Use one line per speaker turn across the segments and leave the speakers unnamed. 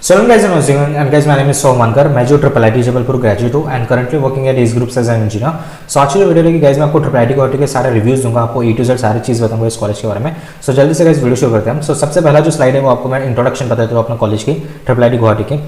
So hello guys, I'm Ozing and guys, my name is Somankar. मैं जो triple I Jabalpur graduate हूँ and currently working at Edge groups as an engineer. So आज की video लेके guys मैं आपको triple I Guwahati के सारे रिव्यूज दूंगा, आपको ए टू जेड सारी चीज़ बताऊंगा इस कॉलेज के बारे में। सो जल्दी से गाइस वीडियो शुरू करते हैं। सो सबसे पहला जो स्लाइड है वो आपको मैं इंट्रोडक्शन बता देता हूँ अपना कॉलेज की, ट्रिपल आई गुवाहाटी की।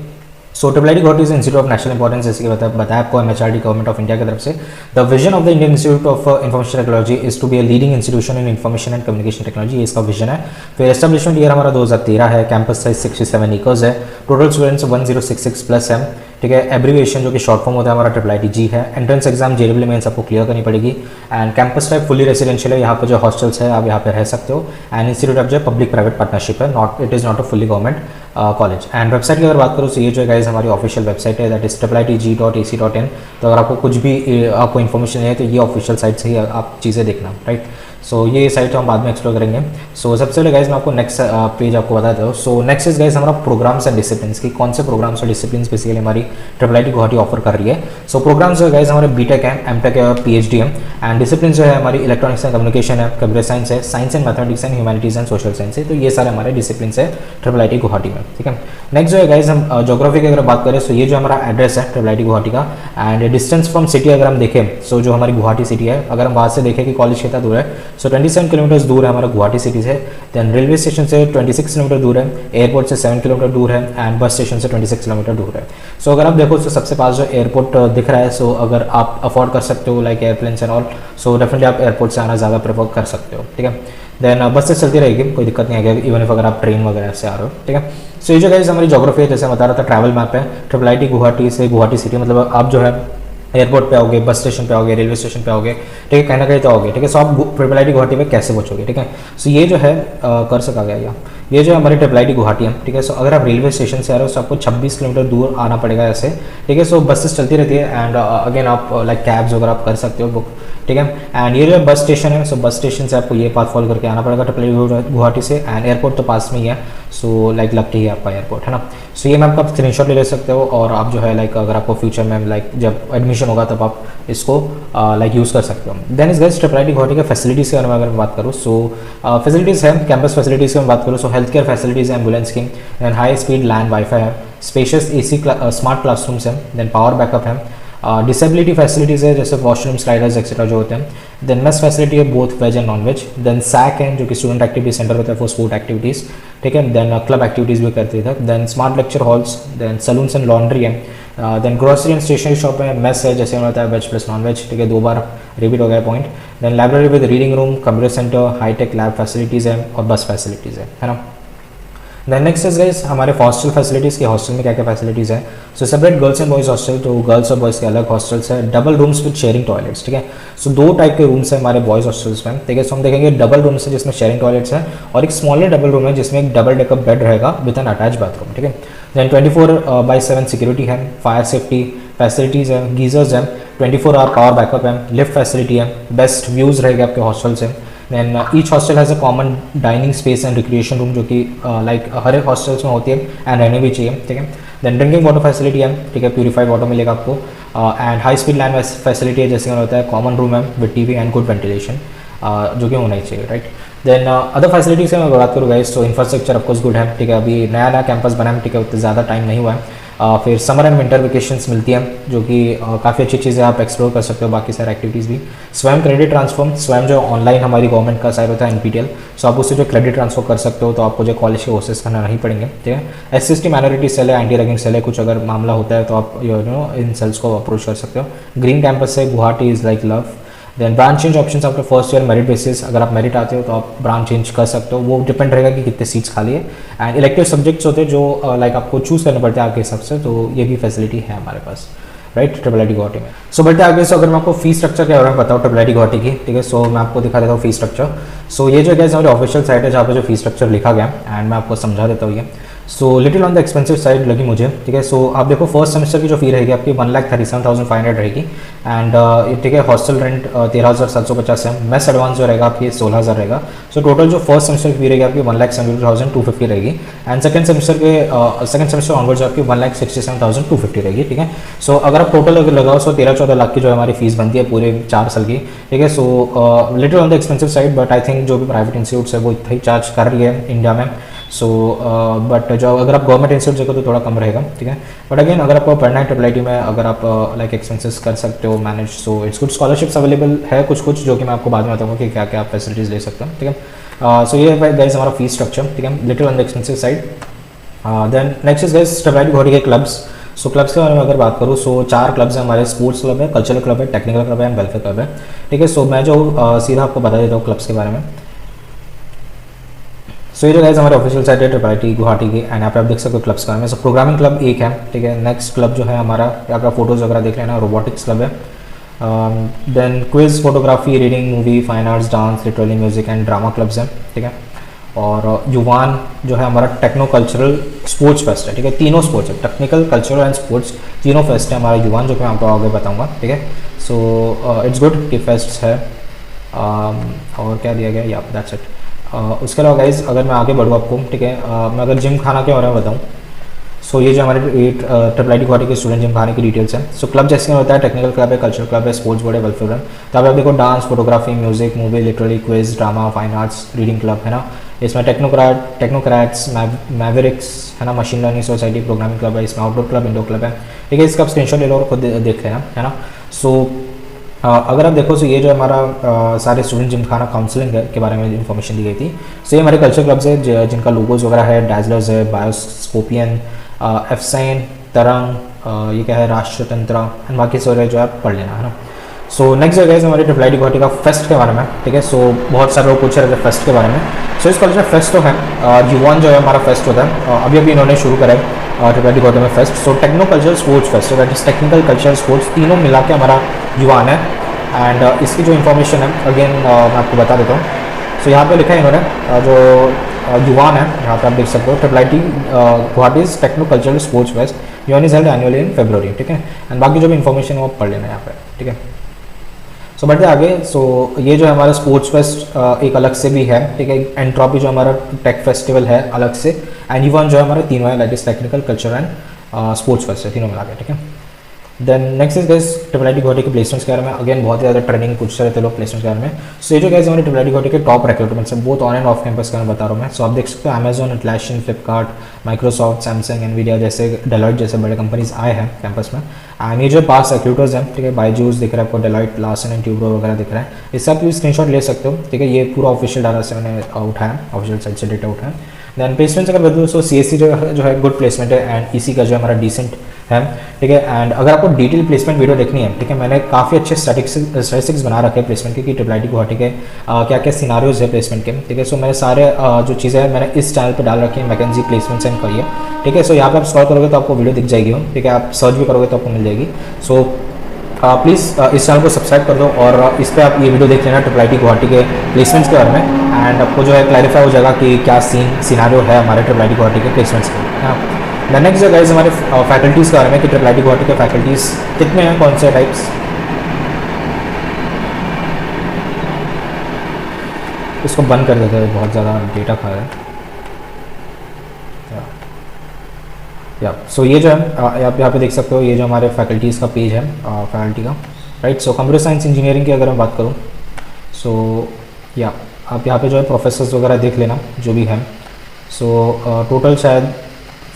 सो triple I Guwahati is institute of national importance, जैसे कि बताया आपको एमएचआरडी गवर्नमेंट ऑफ इंडिया की तरफ से। The vision of the Indian institute of information technology is to be a leading institution in information and communication technology, ये इसका vision है। फिर एस्टेब्लिशमेंट ईयर हमारा 2013 है। कैंपस साइज 67 एकर्स है। टोटल स्टूडेंट्स 1066 प्लस है। ठीक है, एब्रीविएशन जो कि शॉर्ट फॉर्म होता है हमारा ट्रिपल आई जी है। एंट्रेंस एग्जाम जेडब्ल्यू मेंस आपको क्लियर करनी पड़ेगी। And campus type fully residential है, यहाँ पर जो हॉस्टल्स है आप यहाँ पे रह सकते हो। एंड इंस्टीट्यूट ऑफ जो पब्लिक प्राइवेट पार्टनरशिप है, not it is not a fully government college. And website की अगर बात करूँ तो ये जो है गाइस हमारी ऑफिशियल वेबसाइट है, दैट इज IITG.ac.in। तो अगर आपको कुछ भी आपको इन्फॉर्मेशन है तो ये ऑफिशियल साइट से ही आप चीज़ें देखना, राइट। सो ये साइट हम बाद में एक्सप्लोर करेंगे। सो सबसे पहले गाइस मैं आपको नेक्स्ट पेज आपको बता देता हूँ। सो नेक्स्ट इज गाइस हमारा प्रोग्राम्स एंड डिसिप्लिन्स की, कौन से प्रोग्राम्स और डिसिप्लिन्स बेसिकली हमारी ट्रिपल आई गुवाहाटी ऑफर कर रही है। सो प्रोग्राम्स जो है गाइस हमारे बीटेक है, एमटेक है और पीएचडी है। एंड डिसिप्लिन जो है हमारी इलेक्ट्रॉनिक्स एंड कम्युनिकेशन है, कंप्यूटर साइंस है, science and mathematics and humanities and social science है। तो ये सारे हमारे डिसिप्लिन है ट्रिपल आई गुवाहाटी में, ठीक है। नेक्स्ट जो है गाइस हम ज्योग्राफी की अगर बात करें तो ये जो हमारा एड्रेस है ट्रिपल आई गुवाहाटी का। एंड डिस्टेंस फ्रॉम सिटी अगर हम देखें, सो जो हमारी गुवाहाटी सिटी है, अगर हम वहाँ से देखें कि कॉलेज कितना दूर है, सो 27 किलोमीटर दूर है हमारा गुवाहाटी सिटी से। देन रेलवे स्टेशन से 26 किलोमीटर दूर है, एयरपोर्ट से 7 किलोमीटर दूर है एंड बस स्टेशन से 26 किलोमीटर दूर है। सो अगर आप देखो तो सबसे पास जो एयरपोर्ट दिख रहा है, सो अगर आप अफोर्ड कर सकते हो like airplanes and all, so definitely आप एयरपोर्ट से आना ज़्यादा प्रेफर कर सकते हो, ठीक है। देन बस से चलती रहेगी, कोई दिक्कत नहीं आएगी इवन इफ अगर आप ट्रेन वगैरह से आ रहे हो, ठीक है। सो ये जो गाइस हमारी ज्योग्राफी है, जैसे बता रहा था ट्रैवल मैप है ट्रिपल आई गुवाहाटी से गुवाहाटी सिटी, मतलब आप जो है एयरपोर्ट पे आओगे, बस स्टेशन पे आओगे, रेलवे स्टेशन पे आओगे, ठीक है, कहीं ना कहीं तो आओगे, ठीक है। सो आप ट्रिपल आई गुवाहाटी में कैसे पहुँचोगे, ठीक है। सो ये जो है कर सका गया ये जो हमारी ट्रिपल आई गुवाहाटी है, ठीक है। सो अगर आप रेलवे स्टेशन से आ रहे हो तो आपको 26 किलोमीटर दूर आना पड़ेगा ऐसे, ठीक है। सो बसेस चलती रहती है एंड अगेन आप लाइक कैब्स वगैरह आप कर सकते हो बुक, ठीक है। एंड ये जो बस स्टेशन है, सो बस स्टेशन से आपको ये पाथ फॉलो करके आना पड़ेगा ट्रिपल आई गुवाहाटी से। एंड एयरपोर्ट तो पास में ही है, सो लाइक लकी है आपका एयरपोर्ट, है ना। सो ये मैम आप स्क्रीनशॉट ले सकते हो और आप जो है लाइक अगर आपको फ्यूचर में लाइक जब एडमिशन होगा तब आप इसको लाइक यूज़ कर सकते हो। देन इस गाइस ट्रिपल आई गुवाहाटी के फैसिलिटीज़ के बारे में अगर मैं बात करूँ, सो फैसिलिटीज़ है कैंपस फैसिलिटीज़ की मैं बात करूँ, सो हेल्थ केयर फैसिलिटीज़ है, एम्बुलेंस की, then high speed LAN wifi है, स्पेशियस एसी स्मार्ट क्लासरूम्स है, देन पावर बैकअप है, डिसेबिलिटी फैसिलिटीज़ है जैसे वॉशरूम स्लाइडर्स एक्सेट्रा जो होते हैं। देन मेस फैसिलिटी है both veg and non veg. Then SAC है जो कि स्टूडेंट एक्टिविटी सेंटर होता है फॉर स्पोर्ट एक्टिविटीज़, ठीक है। देन क्लब एक्टिविटीज़ भी करते थे। Then smart lecture halls, then saloons and laundry है, then grocery and stationery shop है, मेस है जैसे होता है वेज प्लस नॉन वेज, ठीक है, 2 बार रिपीट हो गया point. Then library with reading room, computer centre, hitech lab facilities है और बस फैसिलिटीज़ है ना। देन नेक्स्ट इज गाइस हमारे हॉस्टल फैसिलिटीज़ के, हॉस्टल में क्या क्या फैसिलिटीज़ हैं। So separate girls and boys hostel, तो गर्ल्स और बॉयज़ के अलग हॉस्टल्स है। Double rooms with sharing toilets, ठीक है। सो 2 टाइप के रूम्स है हमारे बॉयज़ हॉस्टल्स में, ठीक है। सो हम देखेंगे डबल रूम्स है जिसमें शेयरिंग टॉयलेट्स है और एक स्मॉलर डबल रूम है जिसमें एक डबल डेकअप बेड रहेगा विद एन अटैच बाथरूम, ठीक है। देन 24/7 सिक्योरिटी है, फायर सेफ्टी फैसिलिटीज़ है, गीजर्स है, 24 आवर पावर बैकअप है, लिफ्ट फैसिलिटी है, बेस्ट व्यूज़ रहेगा आपके हॉस्टल से। Then each hostel has a common dining space and recreation room जो कि लाइक हर एक हॉस्टल्स में होती है एंड रहने भी चाहिए, ठीक है। देन ड्रिंकिंग वाटर फैसिलिटी है, ठीक है, प्यूरीफाइड वाटर मिलेगा आपको। And high speed land facility है जैसे होता है, कॉमन रूम है with TV and good ventilation जो कि होना ही चाहिए, राइट। देन अदर फैसिलिटीज़ से मैं बात करूँ गाइस, तो इंफ्रास्ट्रक्चर ऑफकोर्स गुड है, ठीक है। अभी नया कैंपस बना है, ठीक है, उतना ज़्यादा टाइम नहीं हुआ है। फिर समर एंड विंटर वेकेशंस मिलती हैं जो कि काफ़ी अच्छी चीज़ें आप एक्सप्लोर कर सकते हो, बाकी सारे एक्टिविटीज़ भी। स्वयं क्रेडिट ट्रांसफर, स्वयं जो ऑनलाइन हमारी गवर्नमेंट का साइट होता है NPTEL, सो आप उससे जो क्रेडिट ट्रांसफर कर सकते हो, तो आपको जो कॉलेज के कोर्सेज करना नहीं पड़ेंगे, ठीक है। SC/ST माइनॉरिटी सेल है, एंटी रैगिंग सेल है, कुछ अगर मामला होता है तो आप इन सेल्स को अप्रोच कर सकते हो। ग्रीन कैंपस है, Guwahati is like love. Then branch change option after first year merit basis, अगर आप मेरिट आते हो तो आप ब्रांच चेंज कर सकते हो, वो डिपेंड रहेगा कि कितने सीट्स खाली है। एंड इलेक्टिव सब्जेक्ट्स होते हैं जो लाइक आपको चूज़ करने पड़ते हैं आपके हिसाब से, तो ये भी फैसिलिटी है हमारे पास, राइट, ट्रिपल आई गुवाहाटी में। सो बढ़ते आगे, सो अगर मैं आपको फी स्ट्रक्चर के बारे में बताऊँ ट्रिपल आई गुवाहाटी की, ठीक है। सो मैं आपको दिखा देता हूँ फी स्ट्रक्चर। सो ये जो है हमारी ऑफिशियल साइट है जहाँ पर जो फी स्ट्रक्चर लिखा गया एंड मैं आपको समझा देता हूँ ये। So little on the expensive side लगी मुझे, ठीक है। सो आप देखो फर्स्ट सेमेस्टर की जो फी रहेगी आपकी 1,37,500 रहेगी एंड ठीक है। हॉस्टल रेंट 13,750 है, मेस एडवांस जो रहेगा आपकी 16,000 रहेगा। सो टोटल जो फर्स्ट सेमेस्टर की फी रहेगी आपकी 1,72,250 रहेगी एंड सेकंड सेमेस्टर ऑनवर्ड्स आपकी 1,67,250 रहेगी, ठीक है। सो अगर आप टोटल अगर लगाओ सो 13-14 लाख की जो हमारी फीस बनती है पूरे 4 साल की, ठीक है। So little on the expensive side, but I think जो भी प्राइवेट इंस्टीट्यूट्स है वो इतना ही चार्ज कर रही है इंडिया में। सो बट जो अगर आप गवर्नमेंट इंस्टीट्यूट देखो तो थोड़ा कम रहेगा, ठीक है। बट अगेन अगर आपको पढ़ना है ट्रिपल आई टी में, अगर आप लाइक एक्सपेंसेस कर सकते हो manage, so it's good. Scholarships available है कुछ कुछ, जो कि मैं आपको बाद में बताऊंगा कि क्या क्या आप फैसिलिटीज़ ले सकते हो, ठीक है। सो ये है गाइस हमारा फीस स्ट्रक्चर, ठीक है, little on the expensive side. Then next is guys triple I T Guwahati के क्लब्स। सो क्लब्स के बारे में अगर बात करूँ, सो 4 क्लब्स हैं हमारे, स्पोर्ट्स क्लब है, कल्चरल क्लब है, टेक्निकल क्लब है एंड वेलफेयर क्लब है, ठीक है। सो मैं जो सीधा आपको बता देता हूँ क्लब्स के बारे में। सो ये जो गाइस हमारे ऑफिशियल साइट है ट्रिपल आई टी गुवाहाटी की, एंड यहाँ पे आप देख सकते हो क्लब्स के बारे में। सो प्रोग्रामिंग क्लब एक है, ठीक है। नेक्स्ट क्लब जो है हमारा, यहाँ पे फोटोज़ वगैरह देख लेना, रोबोटिक्स क्लब है। Then quiz, photography, reading, movie, fine arts, dance, literary, music and drama clubs हैं, ठीक है। और युवान जो है हमारा टेक्नो कल्चरल स्पोर्ट्स फेस्ट है, ठीक है। तीनों स्पोर्ट्स है, टेक्निकल, कल्चरल एंड स्पोर्ट्स, तीनों फेस्ट है हमारा युवान, जो कि मैं आपको आगे बताऊंगा, ठीक है। सो इट्स गुड कि फेस्ट है। और क्या दिया गया, या दैट्स इट। उसके अलावा गाइज अगर मैं आगे बढ़ूँ आपको, ठीक है, मैं अगर जिम खाना के बारे में बताऊँ, सो ये जो हमारे ट्रिपल आई टी गुवाहाटी के स्टूडेंट जिम खाने की डिटेल्स हैं। सो क्लब जैसे होता है, टेक्निकल क्लब है, कल्चरल क्लब है, स्पोर्ट्स बोर्ड है, वेलफेयर है। तो आप देखो dance, photography, music, movie, literary, quiz, drama, fine arts, reading club है ना। इसमें टेक्नोक्रैट्स, मैवरिक्स है ना, machine learning society, programming club है, इसमें आउटडोर क्लब, इंडोर क्लब है, ठीक है। इसका आप स्क्रीनशॉट ले लो और खुद देख लेना, है ना। सो अगर आप देखो, सो ये जो हमारा सारे स्टूडेंट जिमखाना काउंसलिंग के बारे में इन्फॉर्मेशन दी गई थी। सो ये हमारे कल्चर क्लब्स है जिनका लोगोज वगैरह है, डैजलर्स है, बायोस्कोपियन, एफसाइन, तरंग, ये क्या है, राष्ट्रतंत्र एंड बाकी सारे जो है पढ़ लेना, है ना। सो नेक्स्ट जगह है हमारे ट्रिपल आई टी गुवाहाटी का फेस्ट के बारे में, ठीक है। सो बहुत सारे लोग पूछ रहे थे फेस्ट के बारे में। सो इस कॉलेज में फेस्ट तो है, युवान जो है हमारा फेस्ट होता है, अभी अभी इन्होंने शुरू करा है ट्रिपल आई टी गुवाहाटी में fest. So techno cultural sports fest, that is technical, cultural, sports तीनों मिला के हमारा युवान है। एंड इसकी जो इन्फॉर्मेशन है अगेन मैं आपको बता देता हूँ। सो यहाँ पे लिखा है इन्होंने, जो युवान है यहाँ पे आप देख सकते हो, triple I T Guwahati techno cultural sports fest Yuvaan is held annually in February, ठीक है। एंड बाकी जो भी इन्फॉर्मेशन है वो पढ़ लेना यहाँ पे, ठीक है। सो बढ़ते आगे। सो ये जो हमारा स्पोर्ट्स फेस्ट एक अलग से भी है, ठीक है। एंट्रोपी जो हमारा टेक फेस्टिवल है अलग से, एंड युवान जो है हमारे तीनों है, like is technical, culture and sports fest है, तीनों मिला के, ठीक है। Then next is guys triple I T Guwahati के प्लेसमेंट्स के बारे में। अगेन बहुत ज़्यादा ट्रेनिंग पूछ रहे थे लोग प्लेसमेंट्स के बारे में। सो ये जो गाइस हमारे ट्रिपल आई टी गुवाहाटी के टॉप रिक्रूटमेंट्स हैं, बहुत ऑन एंड ऑफ कैंपस का मैं बता रहा हूँ मैं। सो आप देख सकते हो Amazon, अटलासियन, Flipkart, Microsoft, Samsung, Nvidia जैसे, डेलॉइट जैसे बड़े कंपनीज आए हैं कैंपस में। एंड ये जो पास रिक्रूटर्स हैं, ठीक है, बायजूस दिख रहा है आपको, डेलॉइट, लार्सन एंड ट्यूब्रो वगैरह दिख रहा है। इससे आप स्क्रीनशॉट ले सकते हो, ठीक है। ये पूरा ऑफिशियल डाटा से मैंने उठाया, ऑफिशियल साइट से डेटा उठाया। देन प्लेसमेंट्स अगर बताऊँ, सो CSC जो है गुड प्लेसमेंट है, एंड EC का जो हमारा डिसेंट है, ठीक है। एंड अगर आपको डिटेल प्लेसमेंट वीडियो देखनी है, ठीक है, मैंने काफ़ी अच्छे स्टैटिस्टिक्स बना रखे हैं प्लेसमेंट के, कि ट्रिपल आई टी गुवाहाटी के क्या क्या सिनारियोज है प्लेसमेंट के, ठीक है। सो मैंने सारे जो चीज़ें हैं मैंने इस चैनल पे डाल रखी है, मैकेंजी प्लेसमेंट्स एंड करियर, ठीक है। सो यहाँ पे आप स्क्रॉल करोगे तो आपको वीडियो दिख जाएगी, ठीक है। आप सर्च भी करोगे तो आपको मिल जाएगी। सो प्लीज़ इस चैनल को सब्सक्राइब कर दो और इस पर आप ये वीडियो देख लेना ट्रिपल आई टी गुवाहाटी के प्लेसमेंट्स के बारे में, एंड आपको जो है क्लैरिफाई हो जाएगा कि क्या सिनारियो है हमारे ट्रिपल आई टी गुवाहाटी के प्लेसमेंट्स के। हाँ, नेक्स्ट जो गाइस हमारे फैकल्टीज़ के बारे में, कि ट्रिपल आई टी गुवाहाटी के फैकल्टीज़ कितने हैं, कौन से टाइप्स। इसको बंद कर देते हैं, बहुत ज़्यादा डेटा खा रहा है। या सो ये जो है आप यहाँ पे देख सकते हो, ये जो हमारे फैकल्टीज़ का पेज है फैकल्टी का, right. So computer science engineering की अगर मैं बात करूँ, सो या आप यहाँ पे जो है प्रोफेसर्स वगैरह देख लेना जो भी है। सो टोटल शायद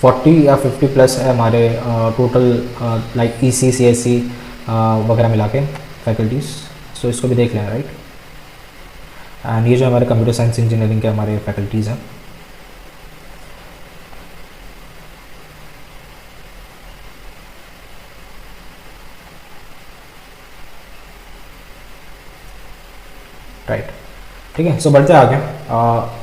40 या 50 प्लस है हमारे टोटल, लाइक EC, CSC वगैरह मिला के फैकल्टीज़। सो इसको भी देख लेना, राइट। एंड ये जो हमारे कंप्यूटर साइंस इंजीनियरिंग के हमारे फैकल्टीज़ हैं। राइट, ठीक है। सो बढ़ते आगे।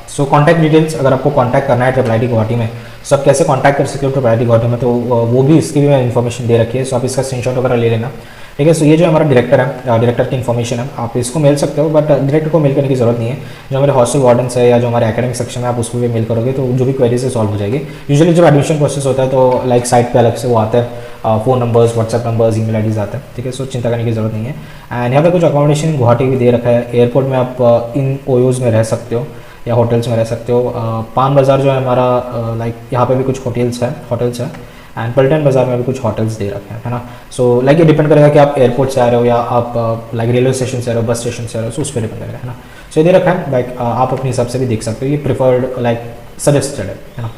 सो कॉन्टैक्ट डिटेल्स, अगर आपको कॉन्टैक्ट करना है ट्रिपल आई टी गुवाहाटी में, सो आप कैसे कॉन्टैक्ट कर सकते हो ट्रिपल आई टी गुवाहाटी में, तो वो भी इसकी भी मैं इन्फॉर्मेशन दे रखी है। सो आप इसका स्क्रीनशॉट वगैरह ले लेना, ठीक है। सो ये जो हमारा डायरेक्टर है, डायरेक्टर की इन्फॉर्मेशन है, आप इसको मेल सकते हो, बट डायरेक्टर को मेल करने की जरूरत नहीं है। जो हमारे हॉस्टल वार्डन्स है या जो हमारे एकेडमिक सेक्शन है, आप उसको भी मेल करोगे तो जो भी क्वेरीज है सॉल्व हो जाएगी। यूजुअली जब एडमिशन प्रोसेस होता है तो लाइक साइट पे अलग से वो आता है, phone numbers, WhatsApp numbers, email IDs आते हैं, ठीक है। सो चिंता करने की जरूरत नहीं है। एंड यहाँ पे कुछ अकोमोडेशन गुवाहाटी भी दे रखा है। एयरपोर्ट में आप इन ओयोज में रह सकते हो या होटल्स में रह सकते हो। पान बाज़ार जो है हमारा, लाइक यहाँ पे भी कुछ होटल्स है, एंड पल्टन बाज़ार में भी कुछ होटल्स दे रखे हैं, है ना। सो लाइक ये डिपेंड करेगा कि आप एयरपोर्ट से आ रहे हो या आप लाइक रेलवे स्टेशन से आ रहे हो, बस स्टेशन से आ रहे हो, सो उस पर डिपेंड करेगा, है ना। सो ये दे रखा है, लाइक आप अपने हिसाब से भी देख सकते हो। ये प्रिफर्ड लाइक सजेस्टेड है ना।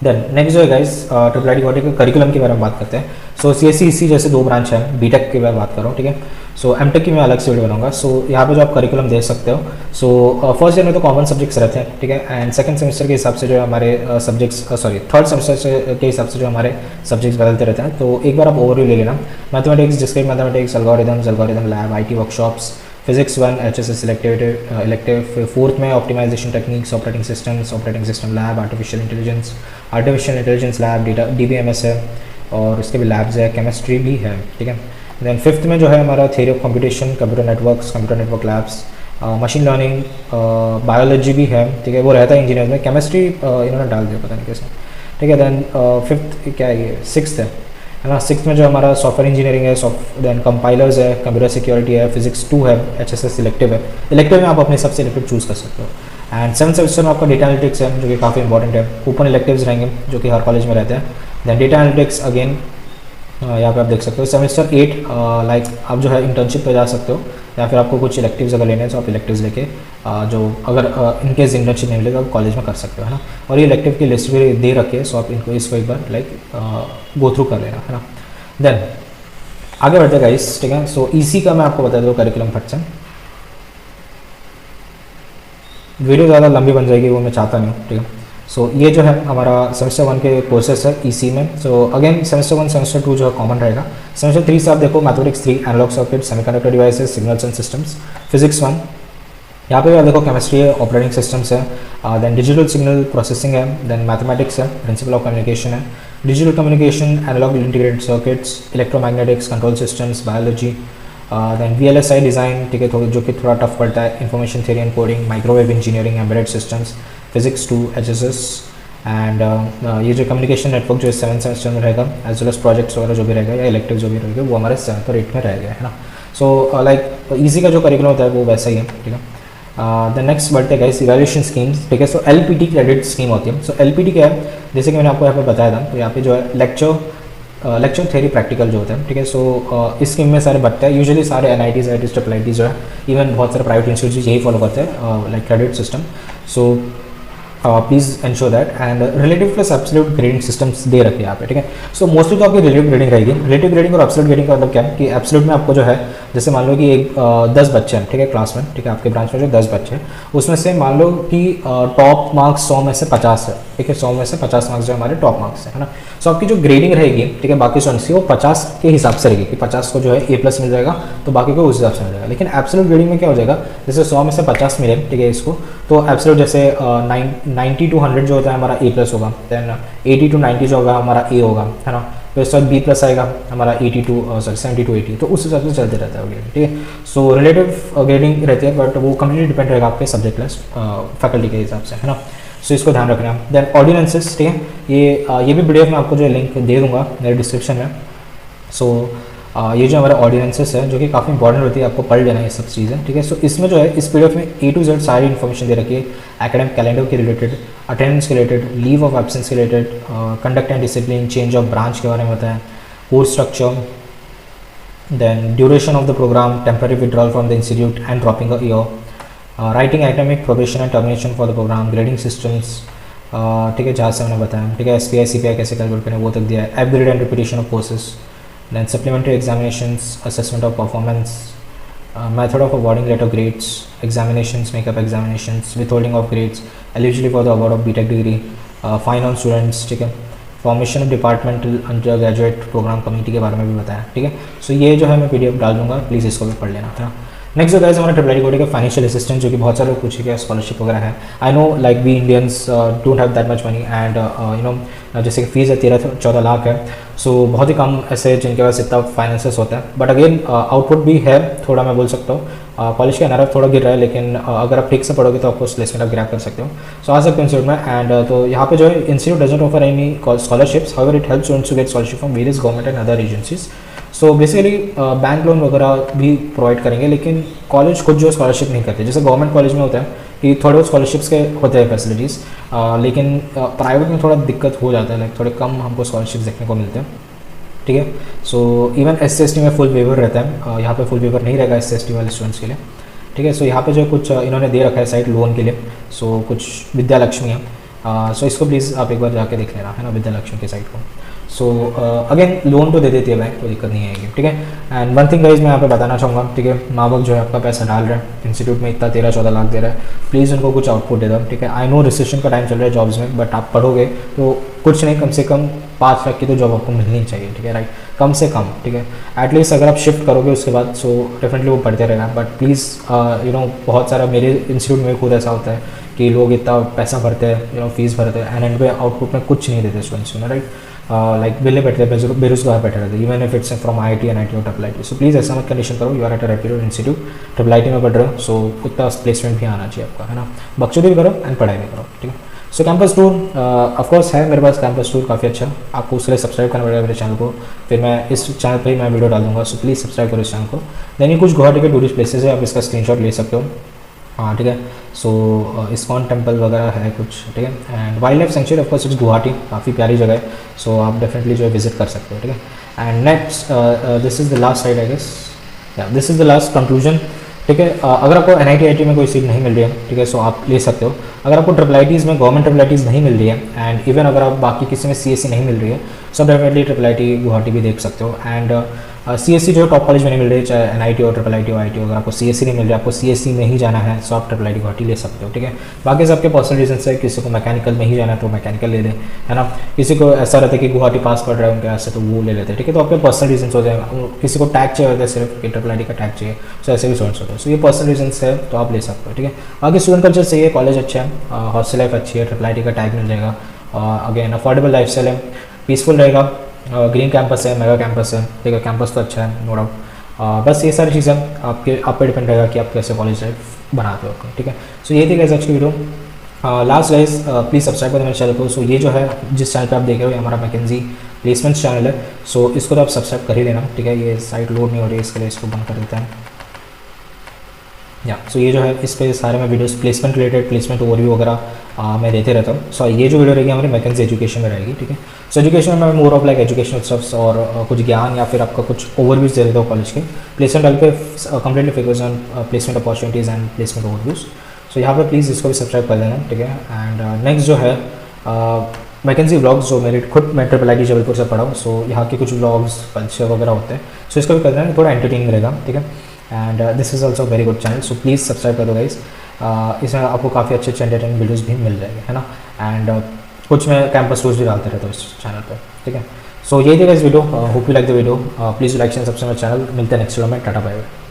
देन नेक्स्ट जो है गाइस ट्रिपल आई टी के करिकुलम के बारे में बात करते हैं। सो सी एस सी जैसे 2 ब्रांच है, बीटेक की मैं बात कर रहा हूँ, ठीक है। सो एमटेक की मैं अलग से वीडियो बनाऊंगा। सो यहाँ पे जो आप करिकुलम देख सकते हो, सो फर्स्ट ईयर में तो कॉमन सब्जेक्ट्स रहते हैं, ठीक है। एंड सेकंड सेमेस्टर के हिसाब से जो हमारे सब्जेक्ट्स थर्ड सेमेस्टर के हिसाब से जो हमारे सब्जेक्ट्स बदलते रहते हैं। तो एक बार आप ओवरव्यू ले लेना। Mathematics, discrete mathematics, algorithm lab, IT workshops, physics 1 HSS elective, fourth में optimisation techniques, operating system lab, artificial intelligence lab, data DBMS है, और इसके भी लैब्स है, केमिस्ट्री भी है, ठीक है। देन फिफ्थ में जो है हमारा theory of computation, computer network labs, machine learning, biology भी है, ठीक है। वो रहता है इंजीनियर में, केमिस्ट्री इन्होंने डाल दिया पता नहीं कैसे, ठीक है। देन फिफ्थ क्या है ये, सिक्स्थ है ना। सिक्स्थ में जो हमारा सॉफ्टवेयर इंजीनियरिंग है, देन कंपाइलर्स है, कंप्यूटर सिक्योरिटी है, फिजिक्स 2 है, HSS इलेक्टिव है। इलेक्टिव में आप अपने हिसाब से इलेक्टिव चूज़ कर सकते हो। एंड सेवन्थ सेमेस्टर में आपका डेटा एनालिटिक्स है, जो कि काफ़ी इंपॉर्टेंट है। ओपन इलेक्टिव्स रहेंगे जो कि हर कॉलेज में रहते हैं। देन डेटा एनालिटिक्स अगेन यहाँ पे आप देख सकते हो। सेमेस्टर 8 लाइक आप जो है इंटर्नशिप पे जा सकते हो, या फिर आपको कुछ इलेक्टिव्स अगर लेने हैं तो आप इलेक्टिव्स लेके जो अगर इनकेस इंटर्नशिप नहीं मिलेगा आप कॉलेज में कर सकते हो, है ना। और ये इलेक्टिव की लिस्ट भी दे रखे, सो आप इनको इसको एक बार लाइक गो थ्रू कर लेना, है ना। देन आगे बढ़ते गाइस, ठीक है। सो ईसी का मैं आपको बता दूँ करिकुलम फट से, वीडियो ज़्यादा लंबी बन जाएगी, वो मैं चाहता नहीं हूँ, ठीक है। सो ये जो है हमारा सेमेस्टर 1 के कोर्सेस है ईसी में। सो अगेन सेमेस्टर 1 सेमेस्टर 2 जो है कॉमन रहेगा। सेमेस्टर 3 से आप देखो mathematics 3, analogue circuit, semiconductor devices, signals and systems, physics 1, यहाँ पे आप देखो केमिस्ट्री है, ऑपरेटिंग सिस्टम्स है, देन डिजिटल सिग्नल प्रोसेसिंग है, देन मैथमेटिक्स है, प्रिंसिपल ऑफ कम्युनिकेशन है, digital communication, analogue integrated circuits, electromagnetics, control systems, biology, then VLSI design, ठीक है, जो कि थोड़ा टफ पड़ता है, information theory and coding, microwave engineering, embedded systems, physics 2 HSS, and ये जो कम्युनिकेशन नेटवर्क जो 7th सेमेस्टर में रहेगा, एज वेल एज प्रोजेक्ट्स वगैरह जो भी रहेगा या इलेक्टिव जो भी रहेगा वो हमारे 7th और 8th में रहेगा, है ना। सो लाइक ईजी का जो करिकुलम होता है वो वैसा ही है, ठीक है। द नेक्स्ट बढ़ते गाइस इवैल्यूएशन स्कीम्स, ठीक है। सो LPT क्रेडिट स्कीम होती है। सो LPT क्या है, जैसे कि मैंने आपको यहाँ पे बताया था, तो यहाँ पे जो है लेक्चर थ्योरी प्रैक्टिकल जो होता है, ठीक है। सो इस स्कीम में सारे बच्चे हैं, यूजुअली सारे NITs IITs ट्रिपल IITs जो है, इवन बहुत सारे प्राइवेट इंस्टीट्यूट यही फॉलो करते हैं like credit system. So please ensure that, and relative plus absolute grading systems दे रखे हैं यहाँ पे, ठीक है। सो मोस्टली तो आपकी रिलेटिव ग्रेडिंग रहेगी। रिलेटिव ग्रेडिंग और एब्सोल्यूट ग्रेडिंग का मतलब क्या है कि एब्सोल्यूट में आपको जो है, जैसे मान लो कि 10 बच्चे हैं, ठीक है, क्लास में, ठीक है, आपके ब्रांच में जो 10 बच्चे हैं, उसमें से मान लो कि टॉप मार्क्स 100 में से 50 है, ठीक है। 100 में से 50 मार्क्स जो हमारे टॉप मार्क्स है ना। सो आपकी जो ग्रेडिंग रहेगी, ठीक है, बाकी स्टूडेंट्स की वो 50 के हिसाब से रहेगी कि 50 को जो है A+ मिल जाएगा, तो बाकी को उस हिसाब से मिल जाएगा। लेकिन एब्सोल्यूट ग्रेडिंग में क्या हो जाएगा, जैसे 100 में से 50 मिले, ठीक है, इसको, तो एब्सोल्यूट जैसे 90 to 100 जो होता है हमारा A+ होगा, देन 80 to 90 जो होगा हमारा A होगा, है ना। फिर उसके बाद B+ आएगा हमारा 70 to 80, तो उस हिसाब से चलते रहता है ग्रेडिंग, ठीक है। सो रिलेटिव ग्रेडिंग रहती है, बट वो कम्प्लीटली डिपेंड रहेगा आपके सब्जेक्ट प्लस फैकल्टी के हिसाब से, है ना। सो इसको ध्यान रखना। देन ऑर्डिनेंसेस, ठीक है, ये भी PDF में आपको जो लिंक दे दूंगा मेरे डिस्क्रिप्शन में। सो ये जो हमारे ऑर्डिनेंसेस है जो कि काफ़ी इंपॉर्टेंट होती है, आपको पढ़ लेना ये सब चीज़ें, ठीक है। सो इसमें जो है इस PDF में A to Z सारी इन्फॉर्मेशन दे रखी है, एकेडमिक कैलेंडर के रिलेटेड, अटेंडेंस के रिलेटेड, लीव ऑफ एब्सेंस के related, conduct and discipline, change of branch के बारे में बताया, course structure, then duration of the programme, temporary withdrawal from the institute and dropping a year, writing academic probation and termination for the programme, grading systems, ठीक है, जहाँ से मैंने बताया, ठीक है। SPI CPI कैसे कैलकुलेट करें वो तक दिया है, upgrade and repetition of courses, then supplementary examinations, assessment of performance, method of awarding letter grades, examinations, makeup examinations, withholding of grades, eligibility for the award of BTech degree, fine on students, ठीक है, formation of departmental undergraduate programme committee के बारे में भी बताया, ठीक है। सो ये जो है मैं PDF डाल दूंगा, प्लीज़ इसको भी पढ़ लेना था। नेक्स्ट जो गाइस हमारा ट्रिपल IIT का फाइनेंशियल असिस्टेंट, जो कि बहुत सारे लोग पूछेंगे, स्कॉलरशिप वगैरह है। I know like we Indians don't have that much money, and you know जैसे कि फीस है 13-14 लाख है। सो बहुत ही कम ऐसे जिनके पास इतना फाइनेंसेस होता है, बट अगेन आउटपुट भी है थोड़ा, मैं बोल सकता हूँ। कॉलेज का NRF थोड़ा गिर रहा है, लेकिन अगर आप ठीक से पढ़ोगे तो आपको प्लेसमेंट आप ग्रैब कर सकते हो। सो आ सकते हो इंस्टीट्यूट में, एंड तो यहाँ पे जो है institute doesn't offer any scholarships, however it helps students to get scholarship from various government and other agencies. So basically bank loan वगैरह भी प्रोवाइड करेंगे, लेकिन कॉलेज खुद जो स्कॉलरशिप नहीं करते। जैसे गवर्नमेंट कॉलेज में होता है कि थोड़े बहुत स्कॉलरशिप्स के होते हैं फैसिलिटीज़, लेकिन प्राइवेट में थोड़ा दिक्कत हो जाता है, लाइक थोड़े कम हमको स्कॉलरशिप्स देखने को मिलते हैं, ठीक है। सो इवन SC/ST में फुल वेवर रहता है, यहाँ पे फुल वेवर नहीं रहेगा SC/ST वाले स्टूडेंट्स के लिए, ठीक है। सो यहाँ पे जो कुछ इन्होंने दे रखा है साइट लोन के लिए, सो कुछ विद्या लक्ष्मी है, सो इसको प्लीज़ आप एक बार जाके देख लेना, है ना, विद्यालक्ष्मी की साइट को। सो अगेन लोन तो दे देती है बैंक, कोई दिक्कत नहीं आएगी, ठीक है। एंड वन थिंग गाइज मैं यहाँ पे बताना चाहूँगा, ठीक है, माँ बाप जो है आपका पैसा डाल रहे हैं इंस्टीट्यूट में, इतना 13-14 लाख दे रहा है, प्लीज़ उनको कुछ आउटपुट दे दो, ठीक है। आई नो रिसेशन का टाइम चल रहा है जॉब्स में, बट आप पढ़ोगे तो कुछ नहीं, कम से कम 5 लाख की तो जॉब आपको मिलनी चाहिए, ठीक है, राइट, कम से कम, ठीक है। एटलीस्ट अगर आप शिफ्ट करोगे उसके बाद सो डेफिनेटली वो पढ़ते रहेगा, बट प्लीज़ यू नो बहुत सारा मेरे इंस्टीट्यूट में खुद ऐसा होता है कि लोग इतना पैसा भरते हैं, यू नो फीस भरते हैं, एंड एंड पे आउटपुट में कुछ नहीं देते स्टूडेंट्स को, राइट, लाइक बिल्ले बैठे रहते, बेरोजगार बैठे रहते, even if it's from IIT and IIT और IIT। सो प्लीज़ ऐसा मत कंडीशन करो, you are at a reputed institute, IIT में पढ़ रहे हो, सो उतना प्लेसमेंट भी आना चाहिए आपका, है ना, बकचोदी भी करो एंड पढ़ाई भी करो, ठीक है। सो कैंपस टूर ऑफकोर्स है मेरे पास, कैंपस टूर काफ़ी अच्छा, आपको उसके लिए सब्सक्राइब करना पड़ेगा मेरे चैनल को, फिर मैं इस चैनल पर ही मैं वीडियो डाल दूँगा, सो प्लीज़ सब्सक्राइब करो इस चैनल को। देन ये कुछ गुवाहाटी के टूरिस्ट प्लेसेस है, आप इसका स्क्रीनशॉट ले सकते हो, हाँ, ठीक है। सो इस्कॉन टेम्पल वगैरह है कुछ, ठीक है। And wild life sanctuary of course it's Guwahati, काफ़ी प्यारी जगह है, सो आप डेफिनेटली जो है विजिट कर सकते हो, ठीक है। And next this is the last side I guess, या this is the last conclusion, ठीक है। अगर आपको NIT IIT में कोई सीट नहीं मिल रही है, ठीक है, सो आप ले सकते हो। अगर आपको IIITs में गवर्नमेंट IIITs नहीं मिल रही है, एंड इवन अगर आप बाकी किसी में CSE नहीं मिल रही है, सो डेफिनेटली IIT गुवाहाटी भी देख सकते हो। एंड CSE जो टॉप कॉलेज में नहीं मिल रही है, चाहे NIT और IIIT और IIT, अगर आपको CSE नहीं मिल रही है, आपको CSE में ही जाना है, सो आप IIT गुवाहाटी ले सकते हो, ठीक है। बाकी सबके पर्सनल रीजन है, किसी को मैकेनिकल में ही जाना है तो मैकेनिकल ले लें, है ना, किसी को ऐसा रहता है कि गुवाहाटी पास पढ़ रहे हैं उनके ऐसे, तो वो ले लेते हैं, ठीक है। तो आपके पर्सनल रीजन हो जाएगा, किसी को टैग चाहिए होता है सिर्फ कि IIT का टैग चाहिए, सो ऐसे भी स्टूडेंट्स होते हैं, सो ये पर्सनल रीजन है, तो आप ले सकते हो, ठीक है। बाकी स्टूडेंट कल्चर सही है, कॉलेज अच्छा है, हॉस्टल लाइफ अच्छी है, IIT का टैग मिल जाएगा, अगेन अफोर्डेबल लाइफ स्टाइल है, पीसफुल रहेगा, ग्रीन कैंपस है, मेगा कैंपस है, ठीक है, कैंपस तो अच्छा है, नो डाउट। बस ये सारी चीज़ें आप पे डिपेंड रहेगा कि आप कैसे कॉलेज लाइफ बनाते हो, ठीक है। सो ये थी गाइस आज की video. Last guys please subscribe करें मेरे चैनल को। सो ये जो है जिस चैनल पे आप देख रहे हो ये हमारा मैकेंजी प्लेसमेंट्स चैनल है, सो इसको तो आप सब्सक्राइब कर ही लेना, ठीक है। ये साइट लोड नहीं हो रही है, इसके लिए इसको बंद कर देते हैं, या सो ये जो है इस पे सारे मैं videos placement related, placement overview वगैरह मैं देते रहता हूँ। सो ये जो वीडियो रहेगी हमारी मैकेंजी एजुकेशन में रहेगी, ठीक है। सो एजुकेशन में more of like educational stuffs और कुछ ज्ञान या फिर आपका कुछ ओवरव्यूज दे देता हूँ कॉलेज के। प्लेसमेंट डाल पे completely focus on placement opportunities and placement overviews. So यहाँ पर प्लीज़ इसको भी सब्सक्राइब कर देना, ठीक है। एंड नेक्स्ट जो है वैकेंसी व्लॉग्स जो मेरे खुद मैं IIIT जबलपुर से पढ़ा हूँ, सो यहाँ के कुछ व्लॉग्स कल्चर वगैरह होते हैं, सो इसको भी कर देना, थोड़ा एंटरटेनिंग रहेगा, ठीक है। And this is also very good channel, so please subscribe कर दो गाइस। इसमें आपको काफ़ी अच्छे एंटरटेनिंग वीडियोस भी मिल जाएंगे, है ना। एंड कुछ मैं कैंपस टूर्स भी डालते रहता हूँ इस चैनल पर, ठीक है। सो यही थी guys video, hope you like the video, please like and subscribe my channel. मिलते हैं नेक्स्ट वीडियो में, टाटा बाय बाय।